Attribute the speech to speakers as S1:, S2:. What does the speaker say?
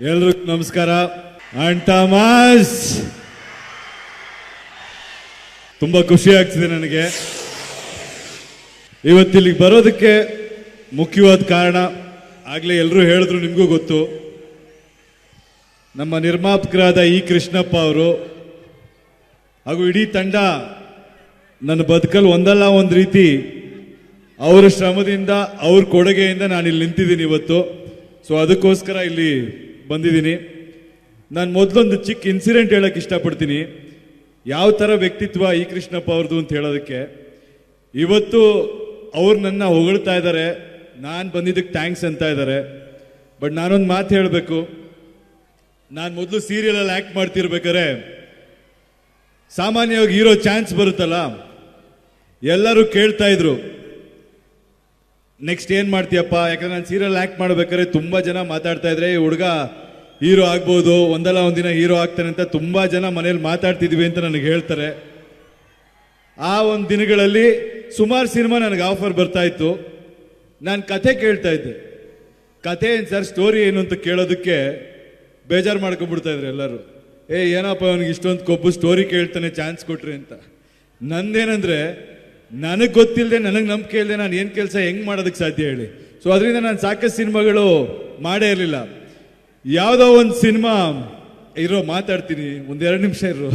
S1: ಎಲ್ರಿಗೂ ನಮಸ್ಕಾರ. And Thomas, ತುಂಬಾ ಖುಷಿ ಆಗ್ತಿದೆ ನನಗೆ ಇವತ್ತಿಲ್ಲಿಗೆ ಬರೋದಕ್ಕೆ. ಮುಖ್ಯವಾದ ಕಾರಣ ಆಗ್ಲೇ ಎಲ್ಲರೂ ಹೇಳಿದ್ರು, ನಿಮಗೂ ಗೊತ್ತು. ನಮ್ಮ ನಿರ್ಮಾಪಕರಾದ ಇ ಕೃಷ್ಣಪ್ಪ ಅವರು ಹಾಗೂ ಇಡೀ ತಂಡ ನನ್ನ ಬದುಕಲ್ಲಿ ಒಂದಲ್ಲ ಒಂದು ರೀತಿ ಅವರ ಶ್ರಮದಿಂದ, ಅವ್ರ ಕೊಡುಗೆಯಿಂದ ನಾನು ಇಲ್ಲಿ ನಿಂತಿದ್ದೀನಿ ಇವತ್ತು. ಸೊ ಅದಕ್ಕೋಸ್ಕರ ಇಲ್ಲಿ ಬಂದಿದ್ದೀನಿ. ನಾನು ಮೊದಲೊಂದು ಚಿಕ್ಕ ಇನ್ಸಿಡೆಂಟ್ ಹೇಳಕ್ಕೆ ಇಷ್ಟಪಡ್ತೀನಿ, ಯಾವ ಥರ ವ್ಯಕ್ತಿತ್ವ ಇ ಕೃಷ್ಣಪ್ಪ ಅವ್ರದ್ದು ಅಂತ ಹೇಳೋದಕ್ಕೆ. ಇವತ್ತು ಅವ್ರು ನನ್ನ ಹೊಗಳ್ತಾ ಇದ್ದಾರೆ, ನಾನು ಬಂದಿದ್ದಕ್ಕೆ ಥ್ಯಾಂಕ್ಸ್ ಅಂತ ಇದ್ದಾರೆ. ಬಟ್ ನಾನೊಂದು ಮಾತು ಹೇಳಬೇಕು. ನಾನು ಮೊದಲು ಸೀರಿಯಲಲ್ಲಿ ಆ್ಯಕ್ಟ್ ಮಾಡ್ತಿರ್ಬೇಕಾರೆ ಸಾಮಾನ್ಯವಾಗಿ ಹೀರೋ ಚಾನ್ಸ್ ಬರುತ್ತಲ್ಲ, ಎಲ್ಲರೂ ಕೇಳ್ತಾ ಇದ್ರು ನೆಕ್ಸ್ಟ್ ಏನು ಮಾಡ್ತೀಯಪ್ಪ. ಯಾಕಂದ್ರೆ ನಾನು ಸೀರಿಯಲ್ ಆ್ಯಕ್ಟ್ ಮಾಡ್ಬೇಕಾದ್ರೆ ತುಂಬ ಜನ ಮಾತಾಡ್ತಾ ಇದ್ರೆ, ಈ ಹುಡುಗ ಹೀರೋ ಆಗ್ಬೋದು, ಒಂದಲ್ಲ ಒಂದಿನ ಹೀರೋ ಆಗ್ತಾನೆ ಅಂತ ತುಂಬ ಜನ ಮನೇಲಿ ಮಾತಾಡ್ತಿದ್ವಿ ಅಂತ ನನಗೆ ಹೇಳ್ತಾರೆ. ಆ ಒಂದು ದಿನಗಳಲ್ಲಿ ಸುಮಾರು ಸಿನಿಮಾ ನನಗೆ ಆಫರ್ ಬರ್ತಾ ಇತ್ತು. ನಾನು ಕಥೆ ಕೇಳ್ತಾ ಇದ್ದೆ. ಕಥೆ ಏನು ಸರ್, ಸ್ಟೋರಿ ಏನು ಅಂತ ಕೇಳೋದಕ್ಕೆ ಬೇಜಾರು ಮಾಡ್ಕೊಂಡ್ಬಿಡ್ತಾ ಇದ್ರು ಎಲ್ಲರೂ. ಏನಪ್ಪ ಅವನಿಗೆ ಇಷ್ಟೊಂದು ಕೊಬ್ಬು, ಸ್ಟೋರಿ ಕೇಳ್ತಾನೆ, ಚಾನ್ಸ್ ಕೊಟ್ರಿ ಅಂತ. ನಂದೇನಂದ್ರೆ, ನನಗೆ ಗೊತ್ತಿಲ್ಲದೆ, ನನಗೆ ನಂಬಿಕೆ ಇಲ್ಲದೆ ನಾನು ಏನು ಕೆಲಸ ಹೆಂಗೆ ಮಾಡೋದಕ್ಕೆ ಸಾಧ್ಯ ಹೇಳಿ. ಸೊ ಅದರಿಂದ ನಾನು ಸಾಕಷ್ಟು ಸಿನಿಮಾಗಳು ಮಾಡೇ ಇರಲಿಲ್ಲ. ಯಾವುದೋ ಒಂದು ಸಿನಿಮಾ ಮಾತಾಡ್ತೀನಿ, ಒಂದೆರಡು ನಿಮಿಷ ಇರು.